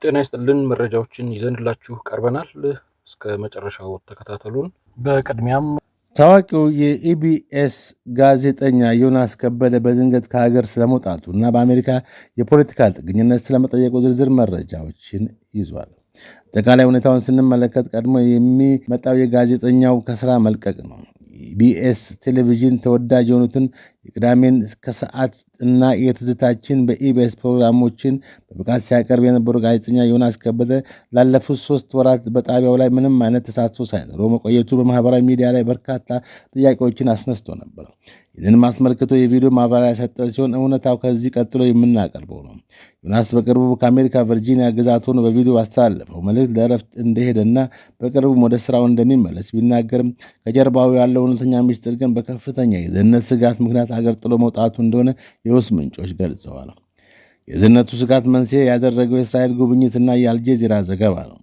ጤና ይስጥልን መረጃዎችን ይዘንላችሁ ቀርበናል። እስከ መጨረሻው ተከታተሉን። በቅድሚያም ታዋቂው የኢቢኤስ ጋዜጠኛ ዮናስ ከበደ በድንገት ከሀገር ስለመውጣቱ እና በአሜሪካ የፖለቲካ ጥገኝነት ስለመጠየቁ ዝርዝር መረጃዎችን ይዟል። አጠቃላይ ሁኔታውን ስንመለከት ቀድሞ የሚመጣው የጋዜጠኛው ከስራ መልቀቅ ነው። ኢቢኤስ ቴሌቪዥን ተወዳጅ የሆኑትን የቅዳሜን ከሰዓት እና የትዝታችን በኢቢኤስ ፕሮግራሞችን በብቃት ሲያቀርብ የነበረው ጋዜጠኛ ዮናስ ከበደ ላለፉት 3 ወራት በጣቢያው ላይ ምንም አይነት ተሳትፎ ሳይኖረው መቆየቱ በማህበራዊ ሚዲያ ላይ በርካታ ጥያቄዎችን አስነስቶ ነበር። ይህንን ማስመልክቶ የቪዲዮ ማብራሪያ የሰጠ ሲሆን እውነታው ከዚህ ቀጥሎ የምናቀርበው ነው። ዮናስ በቅርቡ ከአሜሪካ ቨርጂኒያ ግዛት ሆኖ በቪዲዮ አስተላለፈው መልእክት ለእረፍት እንደሄደና በቅርቡም ወደ ስራው እንደሚመለስ ቢናገርም ከጀርባው ያለው እውነተኛ ሚስጥር ግን በከፍተኛ የደህንነት ስጋት ምክንያት ሀገር ጥሎ መውጣቱ እንደሆነ የውስጥ ምንጮች ገልጸዋል። የደህንነቱ ስጋት መንስኤ ያደረገው የእስራኤል ጉብኝትና የአልጀዚራ ዘገባ ነው።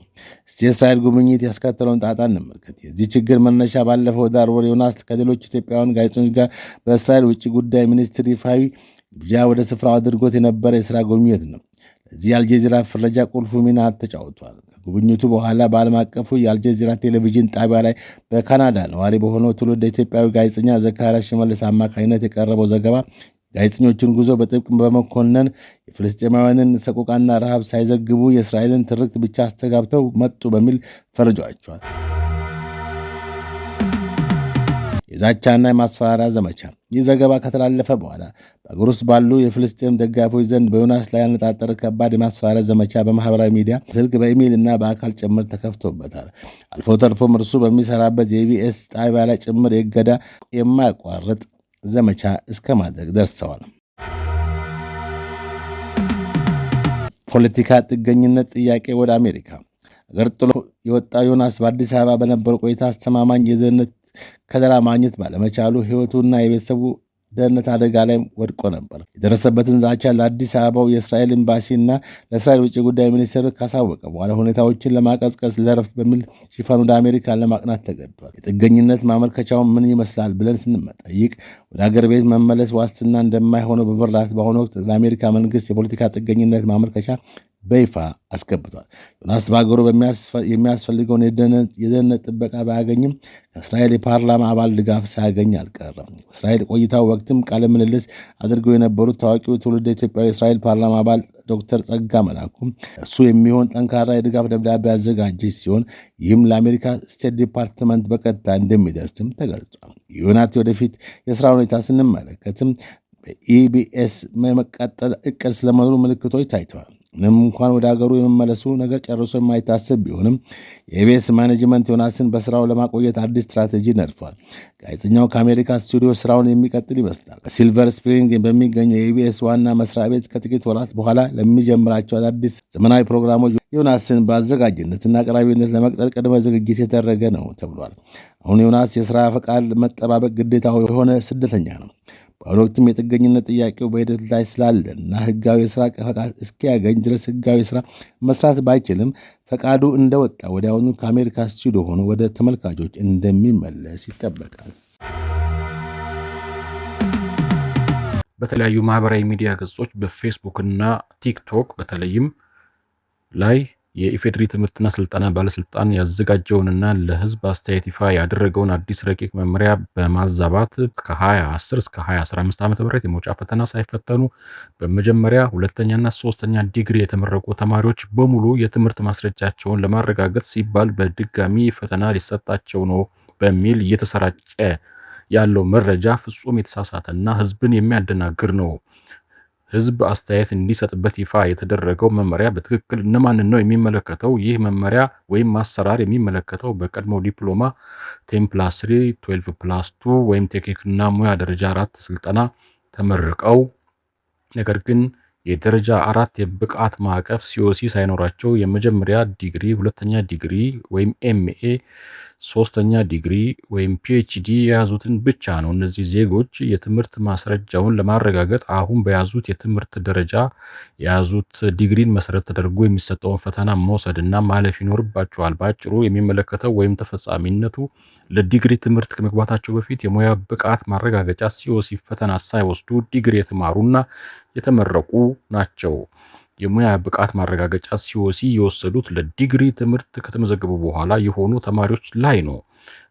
እስቲ የእስራኤል ጉብኝት ያስከተለውን ጣጣ እንመልከት። የዚህ ችግር መነሻ ባለፈው ዳር ወር ዮናስ ከሌሎች ኢትዮጵያውያን ጋዜጠኞች ጋር በእስራኤል ውጭ ጉዳይ ሚኒስትር ይፋዊ ግብዣ ወደ ስፍራው አድርጎት የነበረ የሥራ ጉብኝት ነው። ለዚህ አልጀዚራ ፍረጃ ቁልፍ ሚና ተጫውቷል። ከጉብኝቱ በኋላ በዓለም አቀፉ የአልጀዚራ ቴሌቪዥን ጣቢያ ላይ በካናዳ ነዋሪ በሆነው ትውልደ ኢትዮጵያዊ ጋዜጠኛ ዘካርያስ ሽመልስ አማካኝነት የቀረበው ዘገባ ጋዜጠኞቹን ጉዞ በጥብቅ በመኮነን የፍልስጤማውያንን ሰቆቃና ረሃብ ሳይዘግቡ የእስራኤልን ትርክት ብቻ አስተጋብተው መጡ በሚል ፈርጇቸዋል። የዛቻና የማስፈራሪያ ዘመቻ። ይህ ዘገባ ከተላለፈ በኋላ በአገር ውስጥ ባሉ የፍልስጤም ደጋፊዎች ዘንድ በዮናስ ላይ ያነጣጠረ ከባድ የማስፈራሪያ ዘመቻ በማህበራዊ ሚዲያ፣ ስልክ፣ በኢሜይል እና በአካል ጭምር ተከፍቶበታል። አልፎ ተርፎም እርሱ በሚሰራበት የኢቢኤስ ጣቢያ ላይ ጭምር የገዳ የማያቋርጥ ዘመቻ እስከ ማድረግ ደርሰዋል። ፖለቲካ ጥገኝነት ጥያቄ ወደ አሜሪካ አገር ጥሎ የወጣው ዮናስ በአዲስ አበባ በነበረው ቆይታ አስተማማኝ የደህንነት ከለላ ማግኘት ባለመቻሉ ሕይወቱና የቤተሰቡ ደህንነት አደጋ ላይ ወድቆ ነበር። የደረሰበትን ዛቻ ለአዲስ አበባው የእስራኤል ኤምባሲና ለእስራኤል ውጭ ጉዳይ ሚኒስቴር ካሳወቀ በኋላ ሁኔታዎችን ለማቀዝቀዝ ለረፍት በሚል ሽፋን ወደ አሜሪካ ለማቅናት ተገዷል። የጥገኝነት ማመልከቻውን ምን ይመስላል ብለን ስንጠይቅ ወደ አገር ቤት መመለስ ዋስትና እንደማይሆነው በመረዳት በአሁኑ ወቅት ለአሜሪካ መንግስት የፖለቲካ ጥገኝነት ማመልከቻ በይፋ አስገብቷል። ዮናስ በአገሩ የሚያስፈልገውን የደህንነት ጥበቃ ባያገኝም ከእስራኤል የፓርላማ አባል ድጋፍ ሳያገኝ አልቀረም። በእስራኤል ቆይታው ወቅትም ቃለ ምልልስ አድርገው የነበሩት ታዋቂው ትውልደ ኢትዮጵያዊ የእስራኤል ፓርላማ አባል ዶክተር ጸጋ መላኩ እርሱ የሚሆን ጠንካራ የድጋፍ ደብዳቤ አዘጋጀች ሲሆን ይህም ለአሜሪካ ስቴት ዲፓርትመንት በቀጥታ እንደሚደርስም ተገልጿል። የዮናስ ወደፊት የስራ ሁኔታ ስንመለከትም በኢቢኤስ የመቀጠል እቅድ ስለመኖሩ ምልክቶች ታይተዋል። ምንም እንኳን ወደ ሀገሩ የመመለሱ ነገር ጨርሶ የማይታሰብ ቢሆንም የኢቢኤስ ማኔጅመንት ዮናስን በስራው ለማቆየት አዲስ ስትራቴጂ ነድፏል። ጋዜጠኛው ከአሜሪካ ስቱዲዮ ስራውን የሚቀጥል ይመስላል። በሲልቨር ስፕሪንግ በሚገኘው የኢቢኤስ ዋና መስሪያ ቤት ከጥቂት ወራት በኋላ ለሚጀምራቸው አዳዲስ ዘመናዊ ፕሮግራሞች ዮናስን በአዘጋጅነትና አቅራቢነት ለመቅጠር ቅድመ ዝግጅት የተደረገ ነው ተብሏል። አሁን ዮናስ የስራ ፈቃድ መጠባበቅ ግዴታው የሆነ ስደተኛ ነው። በአሁኑ ወቅትም የጥገኝነት ጥያቄው በሂደት ላይ ስላለና ህጋዊ የስራ ፈቃድ እስኪያገኝ ድረስ ህጋዊ ስራ መስራት ባይችልም ፈቃዱ እንደወጣ ወዲያውኑ ከአሜሪካ ስቱዲዮ ሆኖ ወደ ተመልካቾች እንደሚመለስ ይጠበቃል። በተለያዩ ማህበራዊ ሚዲያ ገጾች በፌስቡክ እና ቲክቶክ በተለይም ላይ የኢፌድሪ ትምህርትና ስልጠና ባለስልጣን ያዘጋጀውንና ለህዝብ አስተያየት ይፋ ያደረገውን አዲስ ረቂቅ መመሪያ በማዛባት ከ2010 እስከ 2015 ዓ.ም የመውጫ ፈተና ሳይፈተኑ በመጀመሪያ ሁለተኛና ሶስተኛ ዲግሪ የተመረቁ ተማሪዎች በሙሉ የትምህርት ማስረጃቸውን ለማረጋገጥ ሲባል በድጋሚ ፈተና ሊሰጣቸው ነው በሚል እየተሰራጨ ያለው መረጃ ፍጹም የተሳሳተና ህዝብን የሚያደናግር ነው። ህዝብ አስተያየት እንዲሰጥበት ይፋ የተደረገው መመሪያ በትክክል እነማንን ነው የሚመለከተው? ይህ መመሪያ ወይም ማሰራር የሚመለከተው በቀድሞ ዲፕሎማ 10+3 12+2 ወይም ቴክኒክና ሙያ ደረጃ 4 ስልጠና ተመርቀው ነገር ግን የደረጃ 4 የብቃት ማዕቀፍ ሲኦሲ ሳይኖራቸው የመጀመሪያ ዲግሪ፣ ሁለተኛ ዲግሪ ወይም ኤምኤ፣ ሶስተኛ ዲግሪ ወይም ፒኤችዲ የያዙትን ብቻ ነው። እነዚህ ዜጎች የትምህርት ማስረጃውን ለማረጋገጥ አሁን በያዙት የትምህርት ደረጃ የያዙት ዲግሪን መሰረት ተደርጎ የሚሰጠውን ፈተና መውሰድና ማለፍ ይኖርባቸዋል። በአጭሩ የሚመለከተው ወይም ተፈጻሚነቱ ለዲግሪ ትምህርት ከመግባታቸው በፊት የሙያ ብቃት ማረጋገጫ ሲኦሲ ፈተና ሳይወስዱ ዲግሪ የተማሩና የተመረቁ ናቸው። የሙያ ብቃት ማረጋገጫ ሲኦሲ የወሰዱት ለዲግሪ ትምህርት ከተመዘገቡ በኋላ የሆኑ ተማሪዎች ላይ ነው።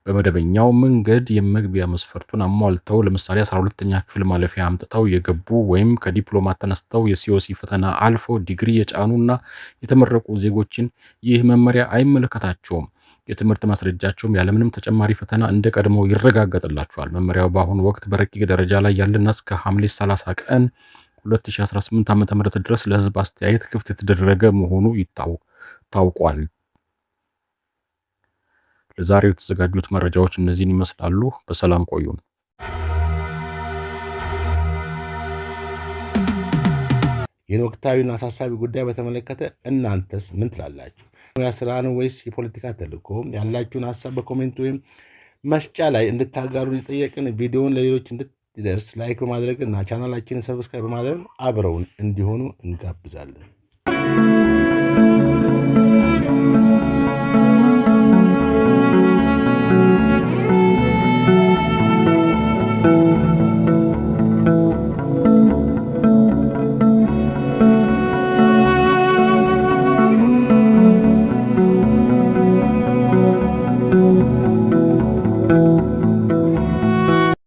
በመደበኛው መንገድ የመግቢያ መስፈርቱን አሟልተው ለምሳሌ 12ኛ ክፍል ማለፊያ አምጥተው የገቡ ወይም ከዲፕሎማ ተነስተው የሲኦሲ ፈተና አልፈው ዲግሪ የጫኑና የተመረቁ ዜጎችን ይህ መመሪያ አይመለከታቸውም። የትምህርት ማስረጃቸውም ያለምንም ተጨማሪ ፈተና እንደ ቀድሞው ይረጋገጥላቸዋል። መመሪያው በአሁኑ ወቅት በረቂቅ ደረጃ ላይ ያለና እስከ ሐምሌ 30 ቀን 2018 ዓ.ም ድረስ ለሕዝብ አስተያየት ክፍት የተደረገ መሆኑ ታውቋል። ለዛሬው የተዘጋጁት መረጃዎች እነዚህን ይመስላሉ። በሰላም ቆዩን። ይህን ወቅታዊና አሳሳቢ ጉዳይ በተመለከተ እናንተስ ምን ትላላችሁ? ሙያ ስራ ነው ወይስ የፖለቲካ ተልዕኮ? ያላችሁን ሀሳብ በኮሜንት ወይም መስጫ ላይ እንድታጋሩ እየጠየቅን ቪዲዮውን ለሌሎች እንድትደርስ ላይክ በማድረግ እና ቻናላችንን ሰብስክራይብ በማድረግ አብረውን እንዲሆኑ እንጋብዛለን።